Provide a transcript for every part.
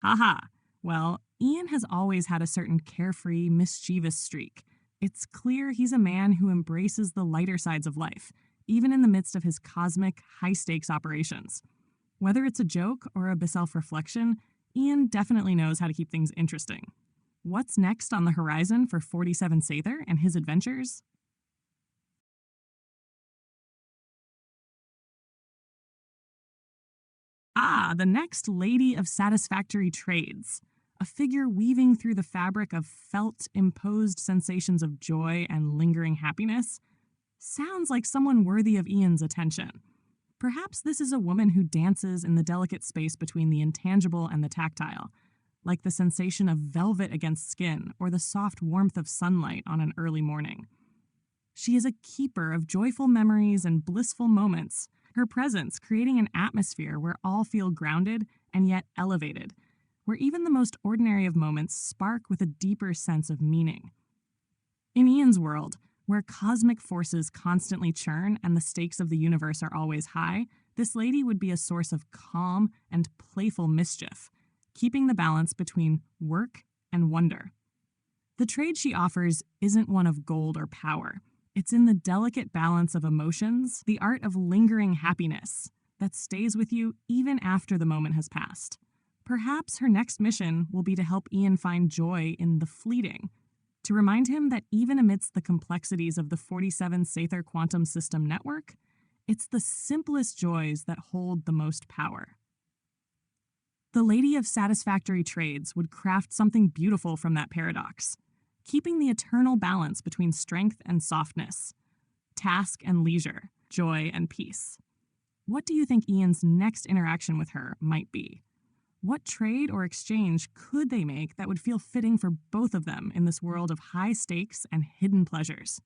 Haha. Well, Ian has always had a certain carefree, mischievous streak. It's clear he's a man who embraces the lighter sides of life, even in the midst of his cosmic, high stakes operations. Whether it's a joke or a self reflection, Ian definitely knows how to keep things interesting. What's next on the horizon for 47 Saether and his adventures? Ah, the next Lady of Satisfactory Trades, a figure weaving through the fabric of felt, imposed sensations of joy and lingering happiness. Sounds like someone worthy of Ian's attention. Perhaps this is a woman who dances in the delicate space between the intangible and the tactile, like the sensation of velvet against skin or the soft warmth of sunlight on an early morning. She is a keeper of joyful memories and blissful moments, her presence creating an atmosphere where all feel grounded and yet elevated, where even the most ordinary of moments spark with a deeper sense of meaning. In Ian's world, where cosmic forces constantly churn and the stakes of the universe are always high, this lady would be a source of calm and playful mischief, keeping the balance between work and wonder. The trade she offers isn't one of gold or power. It's in the delicate balance of emotions, the art of lingering happiness that stays with you even after the moment has passed. Perhaps her next mission will be to help Ian find joy in the fleeting, to remind him that even amidst the complexities of the 47 Saether quantum system network, it's the simplest joys that hold the most power. The Lady of Satisfactory Trades would craft something beautiful from that paradox, keeping the eternal balance between strength and softness, task and leisure, joy and peace. What do you think Ian's next interaction with her might be? What trade or exchange could they make that would feel fitting for both of them in this world of high stakes and hidden pleasures?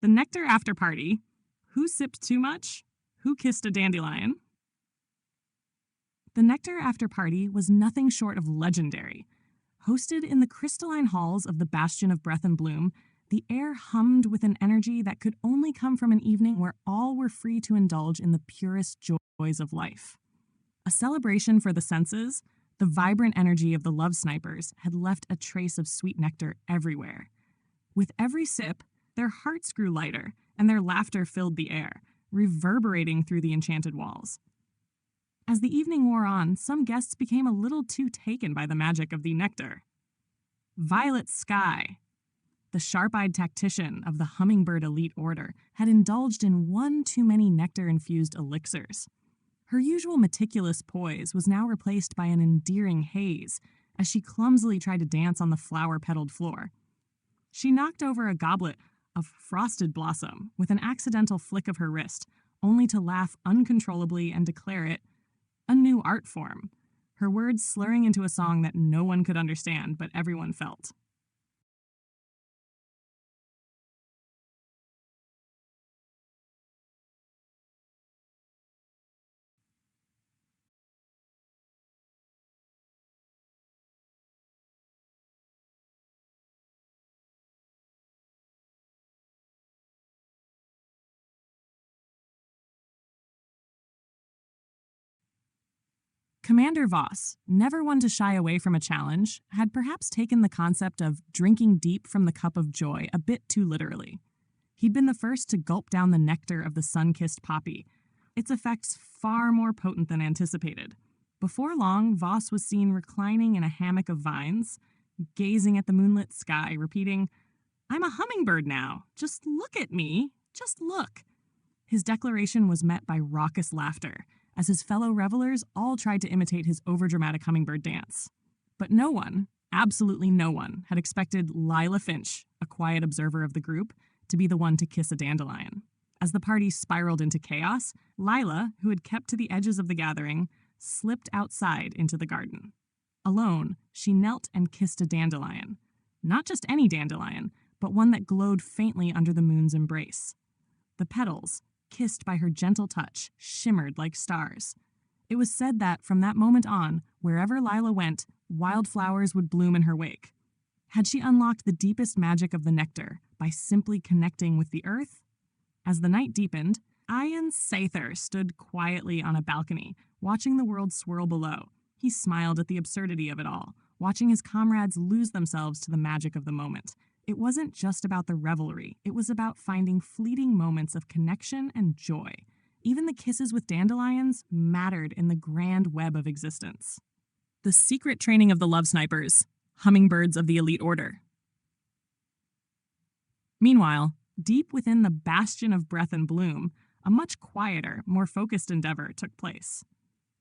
The Nectar After-Party. Who sipped too much? Who kissed a dandelion? The Nectar After-Party was nothing short of legendary. Hosted in the crystalline halls of the Bastion of Breath and Bloom, the air hummed with an energy that could only come from an evening where all were free to indulge in the purest joys of life. A celebration for the senses, the vibrant energy of the love snipers had left a trace of sweet nectar everywhere. With every sip, their hearts grew lighter, and their laughter filled the air, reverberating through the enchanted walls. As the evening wore on, some guests became a little too taken by the magic of the nectar. Violet Sky, the sharp-eyed tactician of the Hummingbird elite order, had indulged in one too many nectar-infused elixirs. Her usual meticulous poise was now replaced by an endearing haze as she clumsily tried to dance on the flower-petaled floor. She knocked over a goblet of frosted blossom with an accidental flick of her wrist, only to laugh uncontrollably and declare it a new art form, her words slurring into a song that no one could understand but everyone felt. Commander Voss, never one to shy away from a challenge, had perhaps taken the concept of drinking deep from the cup of joy a bit too literally. He'd been the first to gulp down the nectar of the sun-kissed poppy, its effects far more potent than anticipated. Before long, Voss was seen reclining in a hammock of vines, gazing at the moonlit sky, repeating, "I'm a hummingbird now. Just look at me. Just look." His declaration was met by raucous laughter, as his fellow revelers all tried to imitate his overdramatic hummingbird dance. But no one, absolutely no one, had expected Lila Finch, a quiet observer of the group, to be the one to kiss a dandelion. As the party spiraled into chaos, Lila, who had kept to the edges of the gathering, slipped outside into the garden. Alone, she knelt and kissed a dandelion. Not just any dandelion, but one that glowed faintly under the moon's embrace. The petals, kissed by her gentle touch, shimmered like stars. It was said that, from that moment on, wherever Lila went, wildflowers would bloom in her wake. Had she unlocked the deepest magic of the nectar by simply connecting with the earth? As the night deepened, Ian Saether stood quietly on a balcony, watching the world swirl below. He smiled at the absurdity of it all, watching his comrades lose themselves to the magic of the moment. It wasn't just about the revelry, it was about finding fleeting moments of connection and joy. Even the kisses with dandelions mattered in the grand web of existence. The secret training of the love snipers, hummingbirds of the elite order. Meanwhile, deep within the Bastion of Breath and Bloom, a much quieter, more focused endeavor took place.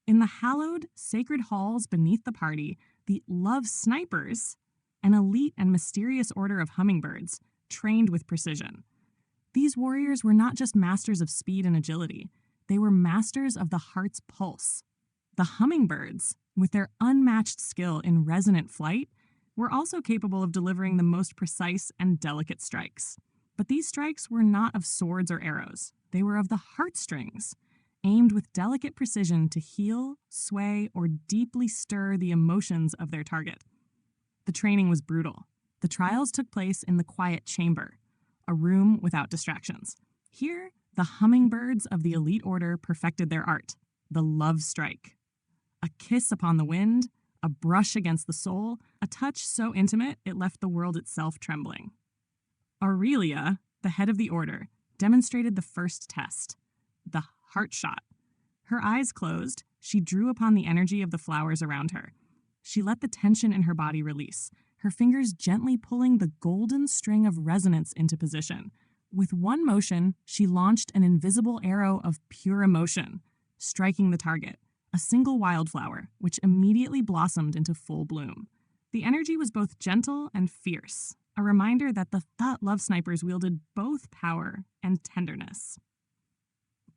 In the hallowed, sacred halls beneath the party, the love snipers, an elite and mysterious order of hummingbirds, trained with precision. These warriors were not just masters of speed and agility, they were masters of the heart's pulse. The hummingbirds, with their unmatched skill in resonant flight, were also capable of delivering the most precise and delicate strikes. But these strikes were not of swords or arrows, they were of the heartstrings, aimed with delicate precision to heal, sway, or deeply stir the emotions of their target. The training was brutal. The trials took place in the quiet chamber, a room without distractions. Here, the hummingbirds of the elite order perfected their art, the love strike. A kiss upon the wind, a brush against the soul, a touch so intimate it left the world itself trembling. Aurelia, the head of the order, demonstrated the first test, the heart shot. Her eyes closed, she drew upon the energy of the flowers around her. She let the tension in her body release, her fingers gently pulling the golden string of resonance into position. With one motion, she launched an invisible arrow of pure emotion, striking the target, a single wildflower, which immediately blossomed into full bloom. The energy was both gentle and fierce, a reminder that the thought love snipers wielded both power and tenderness.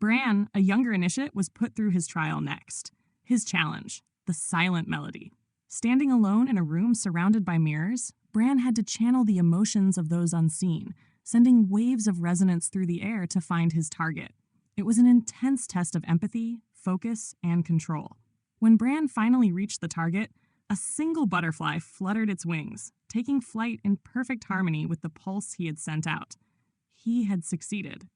Bran, a younger initiate, was put through his trial next. His challenge, the silent melody. Standing alone in a room surrounded by mirrors, Bran had to channel the emotions of those unseen, sending waves of resonance through the air to find his target. It was an intense test of empathy, focus, and control. When Bran finally reached the target, a single butterfly fluttered its wings, taking flight in perfect harmony with the pulse he had sent out. He had succeeded.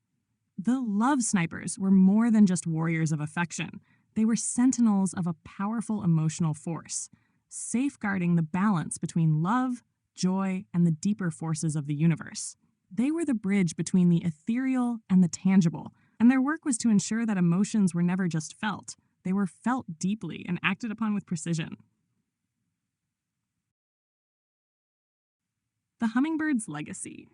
The love snipers were more than just warriors of affection. They were sentinels of a powerful emotional force, safeguarding the balance between love, joy, and the deeper forces of the universe. They were the bridge between the ethereal and the tangible, and their work was to ensure that emotions were never just felt. They were felt deeply and acted upon with precision. The Hummingbird's legacy.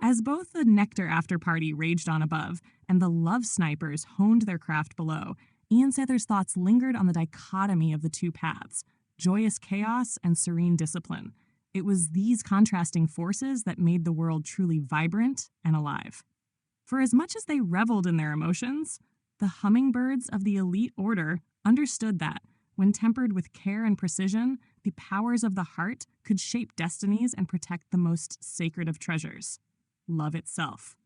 As both the Nectar After-Party raged on above and the love snipers honed their craft below, Ian Saether's thoughts lingered on the dichotomy of the two paths, joyous chaos and serene discipline. It was these contrasting forces that made the world truly vibrant and alive. For as much as they reveled in their emotions, the hummingbirds of the elite order understood that, when tempered with care and precision, the powers of the heart could shape destinies and protect the most sacred of treasures, love itself.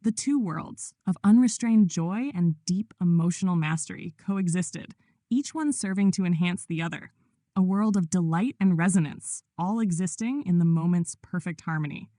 The two worlds of unrestrained joy and deep emotional mastery coexisted, each one serving to enhance the other. A world of delight and resonance, all existing in the moment's perfect harmony.